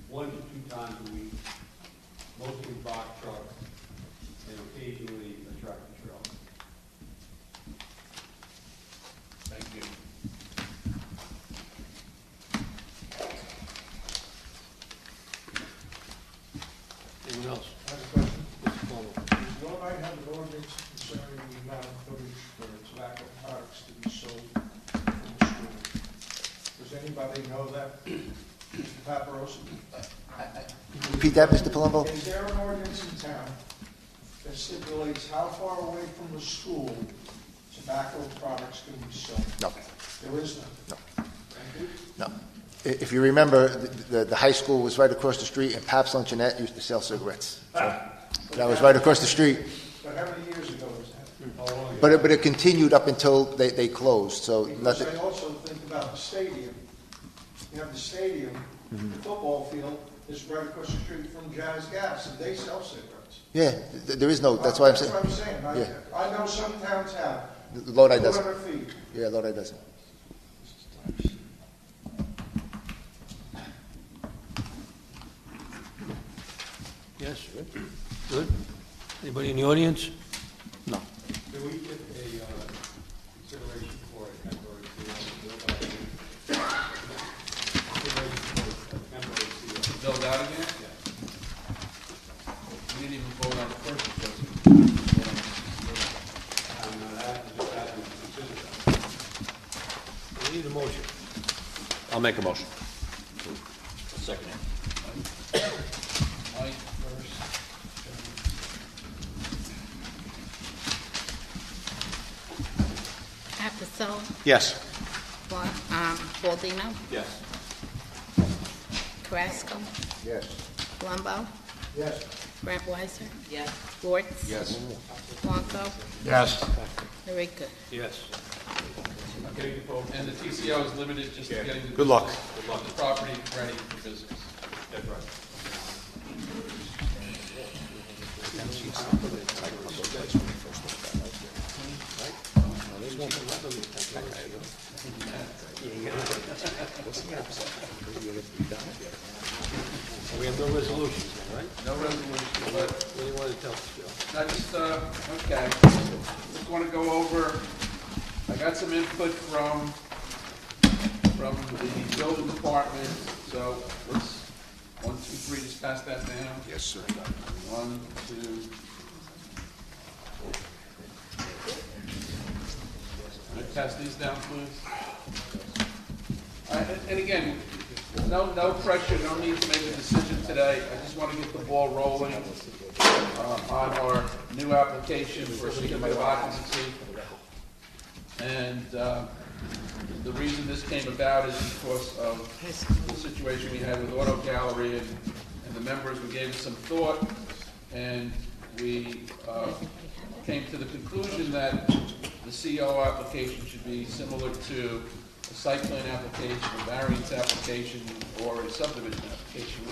1 to 2 times a week, mostly box trucks and occasionally a tractor trailer. Thank you. Anyone else? I have a question. Does Lodi have an ordinance concerning the amount of footage for tobacco products to be sold from the school? Does anybody know that? Mr. Paparosi? Repeat that, Mr. Palumbo? Is there an ordinance in town that stipulates how far away from the school tobacco products can be sold? No. There is none? No. Thank you. No. If you remember, the high school was right across the street, and Pabst Luncheonette used to sell cigarettes. So that was right across the street. But how many years ago was that? But it continued up until they closed, so Because nothing. I also think about the stadium. You have the stadium, the football field is right across the street from Jazz Gas, and they sell cigarettes. Yeah, there is no, that's what I'm saying. That's what I'm saying. Yeah. I know some towns have. Lodi doesn't. 200 feet. Yeah, Lodi doesn't. Yes, good. Anybody in the audience? No. Do we get a consideration for a temporary CO? Filled out again? We didn't even vote on the first adjustment. We need a motion. I'll make a motion. Second. Mike first. Appicello, Yes. Baldino, Yes. Carrasco, Yes. Palumbo, Yes. Grant Weiser, Yes. Schwartz. Yes. Blanco, Yes. Marika. Yes. And the TCO is limited just to getting the... Good luck. The property ready for business. That's right. We have no resolutions, right? No resolution, but What do you want to tell us, Joe? I just, okay, just want to go over, I got some input from the building department, so let's, 1, 2, 3, just pass that down. Yes, sir. 1, 2. Can I pass these down, please? And again, no pressure, no need to make a decision today. I just want to get the ball rolling on our new application for certificate of occupancy. And the reason this came about is because of the situation we had with Auto Gallery and the members. We gave it some thought, and we came to the conclusion that the CO application should be similar to a site plan application, a variance application, or a subdivision application,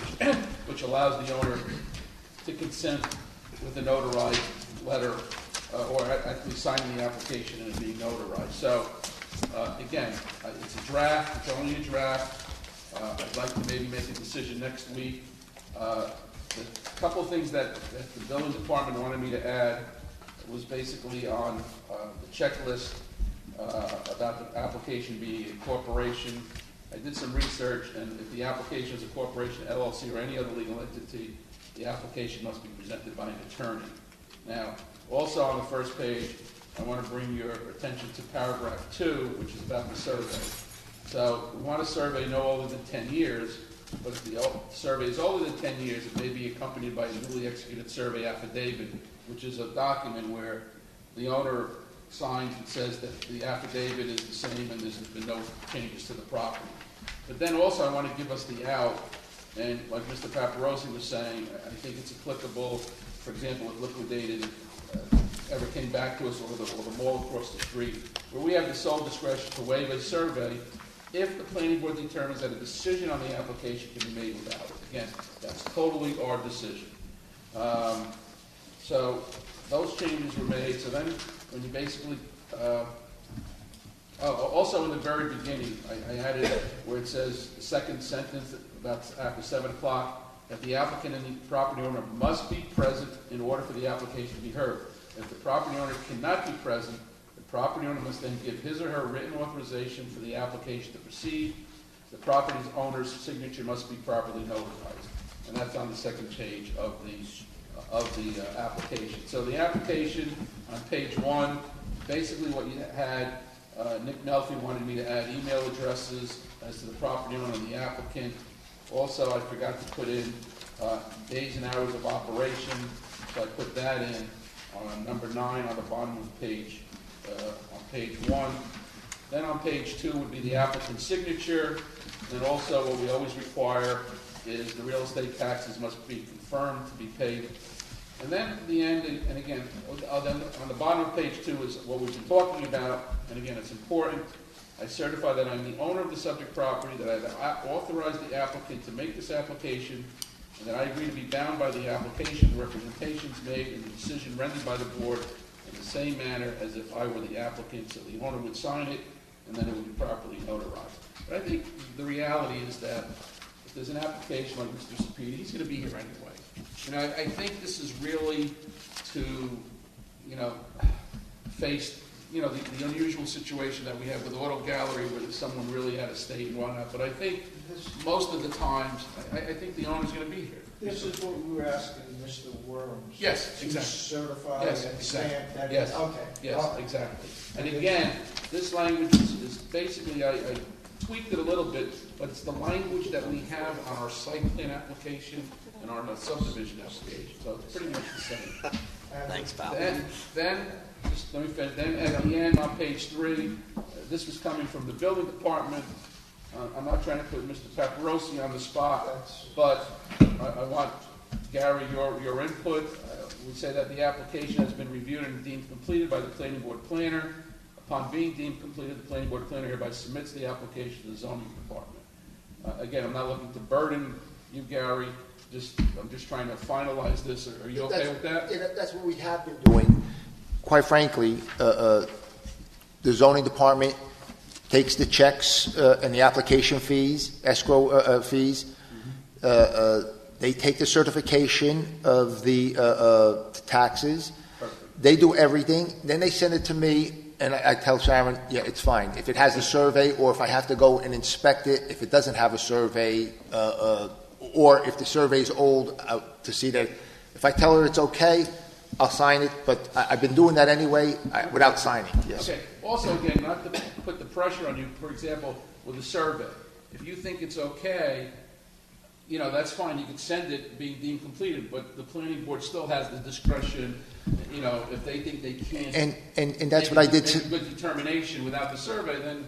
which allows the owner to consent with a notarized letter, or actually signing the application and it being notarized. So, again, it's a draft, it's only a draft. I'd like to maybe make a decision next week. The couple things that the building department wanted me to add was basically on the checklist about the application being a corporation. I did some research, and if the application is a corporation, LLC, or any other legal entity, the application must be presented by an attorney. Now, also on the first page, I want to bring your attention to paragraph 2, which is about the survey. So we want a survey no older than 10 years, but if the survey is older than 10 years, it may be accompanied by a newly executed survey affidavit, which is a document where the owner signs and says that the affidavit is the same and there's been no changes to the property. But then also I want to give us the out, and like Mr. Paparosi was saying, I think it's applicable, for example, if Liquidated ever came back to us, or the mall across the street, where we have the sole discretion to waive a survey if the planning board determines that a decision on the application can be made without it. Again, that's totally our decision. So those changes were made. So then when you basically, also in the very beginning, I added where it says the second sentence about after 7 o'clock, that the applicant and the property owner must be present in order for the application to be heard. If the property owner cannot be present, the property owner must then give his or her written authorization for the application to proceed. The property owner's signature must be properly notarized. And that's on the second page of the application. So the application on page 1, basically what you had, Nick Melfi wanted me to add email addresses as to the property owner and the applicant. Also, I forgot to put in days and hours of operation, so I put that in on number 9 on the bottom of page, on page 1. Then on page 2 would be the applicant's signature. And also what we always require is the real estate taxes must be confirmed to be paid. And then at the end, and again, then on the bottom of page 2 is what we've been talking about, and again, it's important. I certify that I'm the owner of the subject property, that I've authorized the applicant to make this application, and that I agree to be bound by the application, representations made, and the decision rendered by the board in the same manner as if I were the applicant, so the owner would sign it, and then it would be properly notarized. But I think the reality is that if there's an application like Mr. Sapedi, he's going to be here anyway. You know, I think this is really to, face, the unusual situation that we have with Auto Gallery where someone really had a stake and whatnot. But I think most of the times, I think the owner's going to be here. This is what we were asking Mr. Worms. Yes, exactly. To certify Yes, and exactly. stamp that. Yes, Okay. yes, All right. exactly. And again, this language is basically, I tweaked it a little bit, but it's the language that we have on our site plan application and our subdivision application. So it's pretty much the same. Thanks, pal. Then, just let me finish. Then at the end on page 3, this was coming from the building department. I'm not trying to put Mr. Paparossi on the spot, but I want, Gary, your input. We say that the application has been reviewed and deemed completed by the planning board planner. Upon being deemed completed, the planning board planner hereby submits the application to the zoning department. Again, I'm not looking to burden you, Gary. I'm just trying to finalize this. Are you okay with that? Yeah, that's what we have been doing. Quite frankly, the zoning department takes the checks and the application fees, escrow fees. They take the certification of the taxes. They do everything. Then they send it to me, and I tell Sharon, yeah, it's fine. If it has a survey, or if I have to go and inspect it, if it doesn't have a survey, or if the survey is old, to see that. If I tell her it's okay, I'll sign it. But I've been doing that anyway without signing. Yes. Okay. Also, again, not to put the pressure on you. For example, with a survey, if you think it's okay, that's fine. You can send it being deemed completed, but the planning board still has the discretion. If they think they can't, and that's what I did. Make a good determination without the survey, then.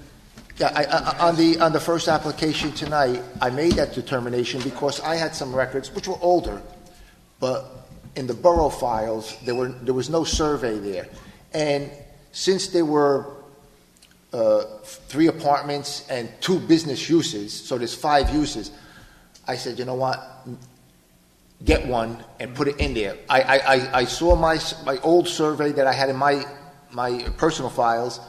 Yeah, on the first application tonight, I made that determination because I had some records which were older, but in the borough files there was no survey there, and since there were 3 apartments and 2 business uses, so there's 5 uses, I said, you know what, get one and put it in there. I saw my old survey that I had in my personal files.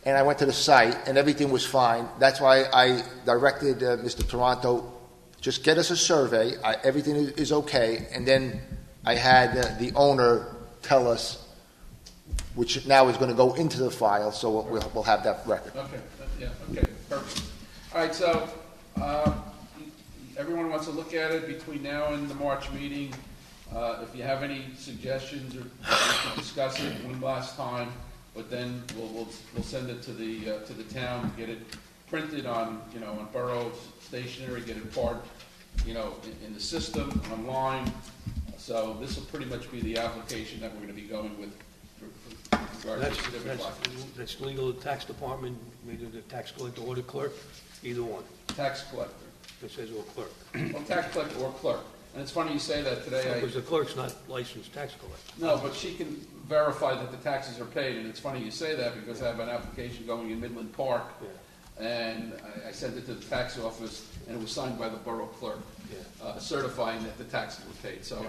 And I went to the site, and everything was fine. That's why I directed Mr. Toronto, just get us a survey. Everything is okay. And then I had the owner tell us, which now is going to go into the file, so we'll have that record. Okay. Yeah. Okay. Perfect. All right. So everyone wants to look at it between now and the March meeting. If you have any suggestions, or we can discuss it one last time. But then we'll send it to the town, get it printed on on borough stationery, get it part in the system online. So this will pretty much be the application that we're going to be going with. That's legal, the tax department, either the tax collector or the clerk, either one. Tax collector. It says or clerk. Well, tax collector or clerk. And it's funny you say that today. Because the clerk's not licensed tax collector. No, but she can verify that the taxes are paid, and it's funny you say that because I have an application going in Midland Park, and I sent it to the tax office, and it was signed by the borough clerk, certifying that the taxes were paid. So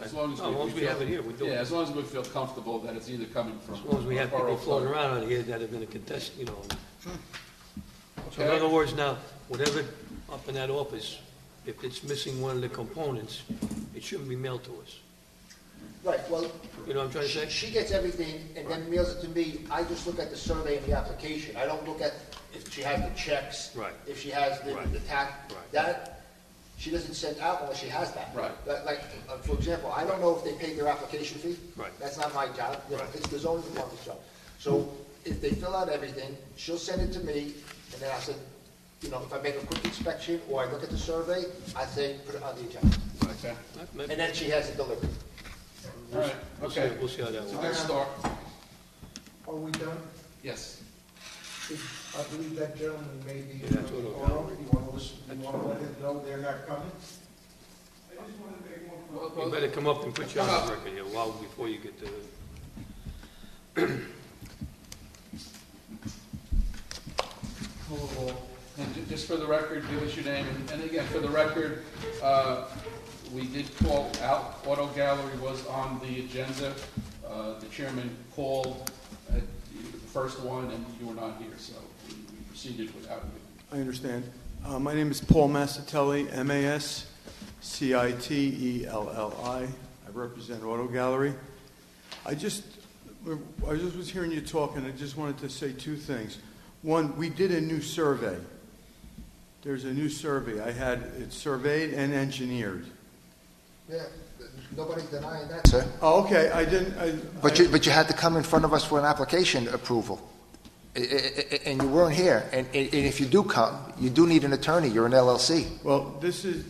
as long as we have it here, we do. Yeah, as long as we feel comfortable that it's either coming from as long as we have people floating around out here that are going to contest, So in other words, now whatever up in that office, if it's missing one of the components, it shouldn't be mailed to us. Right, well, you know what I'm trying to say? She gets everything and then mails it to me. I just look at the survey and the application. I don't look at if she has the checks, if she has the tax. That, she doesn't send out unless she has that. Right. For example, I don't know if they paid their application fee. Right. That's not my job. It's the zoning department's job. So if they fill out everything, she'll send it to me, and then I said, if I make a quick inspection or I look at the survey, I say put it on the agenda. Okay. And then she has it delivered. All right. Okay. We'll see how that It's a works. good start. Are we done? Yes. I believe that gentleman may be. Yeah, that's what I'll oral. You want to listen, you want to let him know they're not coming? I just want to make one You better come up and put you on the record here before you get to And just for the record, give us your name, and again, for the record, we did call out, Auto Gallery was on the agenda. The chairman called the first one, and you were not here, so we proceeded without you. I understand. My name is Paul Massitelli, M-A-S-C-I-T-E-L-L-I. I represent Auto Gallery. I just was hearing you talk, and I just wanted to say 2 things. One, we did a new survey. There's a new survey. I had it surveyed and engineered. Yeah, nobody's denying that, sir. Oh, okay. I didn't. But you had to come in front of us for an application approval, and you weren't here. And if you do come, you do need an attorney. You're an LLC. Well, this is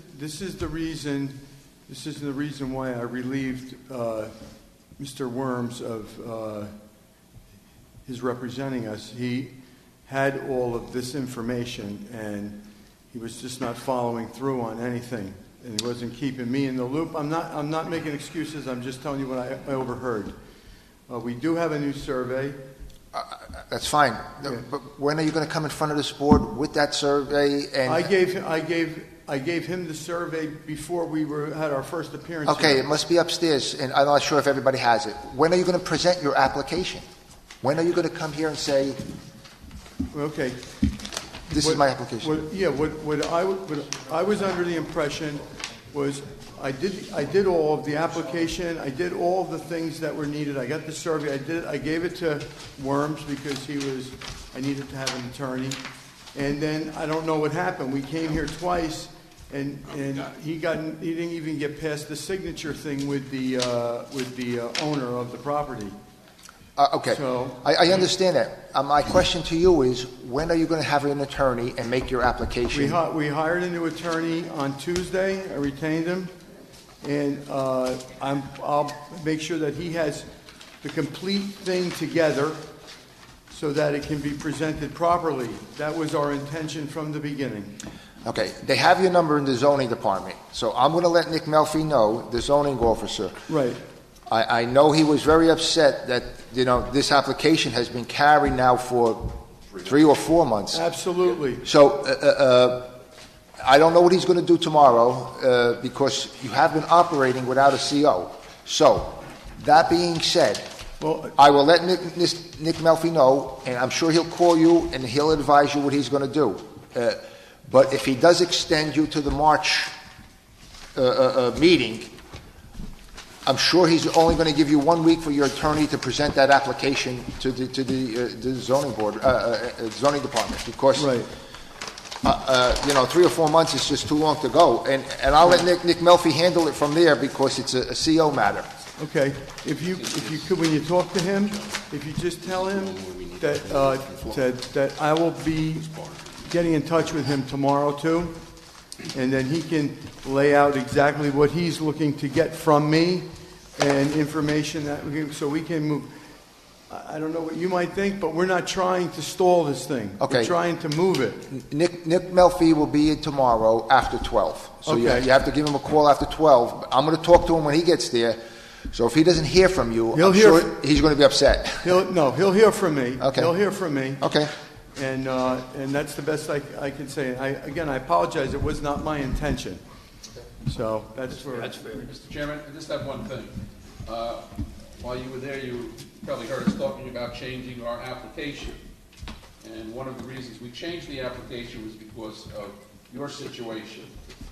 the reason. This is the reason why I relieved Mr. Worms of his representing us. He had all of this information, and he was just not following through on anything, and he wasn't keeping me in the loop. I'm not making excuses, I'm just telling you what I overheard. We do have a new survey. That's fine. Yeah. But when are you going to come in front of this board with that survey? And I gave him the survey before we had our first appearance. Okay, here. it must be upstairs, and I'm not sure if everybody has it. When are you going to present your application? When are you going to come here and say, Okay. this is my application? What I was under the impression was I did all of the application, I did all of the things that were needed. I got the survey, I gave it to Worms because I needed to have an attorney. And then I don't know what happened. We came here twice, and he didn't even get past the signature thing with the owner of the property. Okay, So- I understand that. My question to you is, when are you going to have an attorney and make your application? We hired a new attorney on Tuesday. I retained him, and I'll make sure that he has the complete thing together so that it can be presented properly. That was our intention from the beginning. Okay, they have your number in the zoning department, so I'm going to let Nick Melfi know, the zoning officer. Right. I know he was very upset that, this application has been carried now for 3 or 4 months. Absolutely. So, I don't know what he's going to do tomorrow, because you have been operating without a CO. So, that being said, I will let Nick Melfi know, and I'm sure he'll call you and he'll advise you what he's going to do. But if he does extend you to the March meeting, I'm sure he's only going to give you 1 week for your attorney to present that application to the zoning board, zoning department, because Right. 3 or 4 months is just too long to go, and I'll let Nick Melfi handle it from there because it's a CO matter. Okay. If you could, when you talk to him, if you just tell him that I will be getting in touch with him tomorrow too, and then he can lay out exactly what he's looking to get from me and information so we can move. I don't know what you might think, but we're not trying to stall this thing. Okay. We're trying to move it. Nick Melfi will be in tomorrow after 12. So you Okay. have to give him a call after 12. I'm going to talk to him when he gets there. So if he doesn't hear from you, He'll I'm hear sure he's going to be upset. He'll hear from me. Okay. He'll hear from me. Okay. And that's the best I can say. I apologize. It was not my intention. So that's where. That's fair. Mr. Chairman, I just have one thing. While you were there, you probably heard us talking about changing our application. And one of the reasons we changed the application was because of your situation.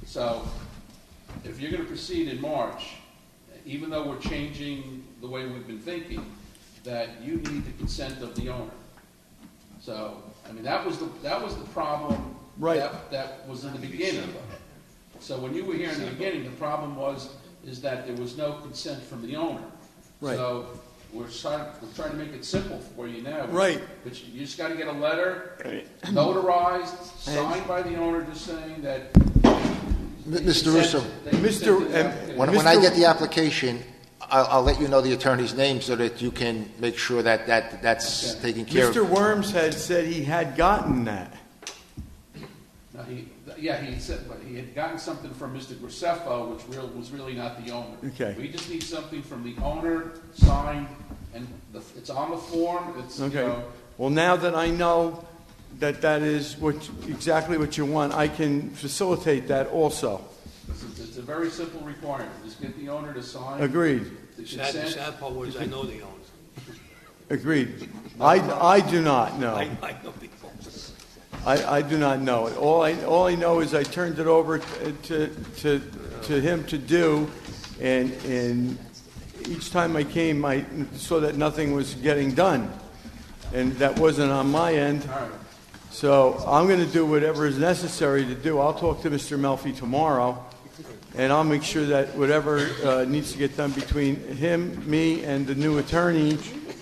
So if you're going to proceed in March, even though we're changing the way we've been thinking, that you need the consent of the owner. So, I mean, that was the problem. Right. That was in the beginning. So when you were here in the beginning, the problem is that there was no consent from the owner. Right. So we're trying to make it simple for you now. Right. But you just got to get a letter notarized, signed by the owner, just saying that. Mr. Russo, when I get the application, I'll let you know the attorney's name so that you can make sure that's taken care of. Mr. Worms had said he had gotten that. No, he said, but he had gotten something from Mr. Graceffo, which was really not the owner. Okay. We just need something from the owner, signed, and it's on the form. It's Okay. Well, now that I know that is exactly what you want, I can facilitate that also. It's a very simple requirement. Just get the owner to sign. Agreed. The The consent. sad part was I know the owners. Agreed. I do not know. I know people. I do not know it. All I know is I turned it over to him to do, and each time I came, I saw that nothing was getting done, and that wasn't on my end. So I'm going to do whatever is necessary to do. I'll talk to Mr. Melfi tomorrow, and I'll make sure that whatever needs to get done between him, me, and the new attorney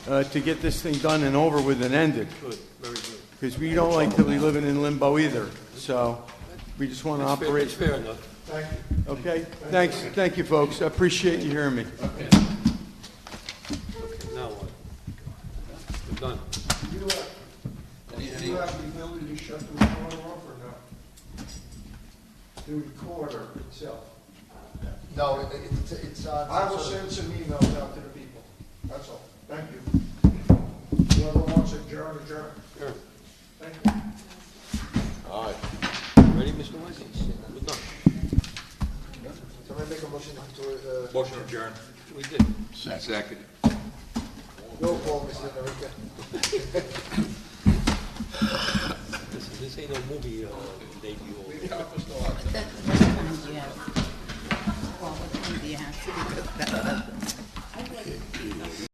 to get this thing done and over with and ended. Good, very good. Because we don't like to be living in limbo either. So we just want to operate. It's fair enough. Thank you. Okay? Thanks. Thank you, folks. I appreciate you hearing me. Okay, now what? We're done. Do you have the ability to shut the water off or no? the recorder itself. No, it's on. I will send some emails out to the people. That's all. Thank you. Whoever wants adjourn, adjourn. Sure. Thank you. All right. Ready, Mr. Wesley? We're done. Somebody make a motion to, Motion adjourned. We did. Second. roll call, Mr. Enrique. This ain't no movie debut. What time do you have? Well, what time do you have?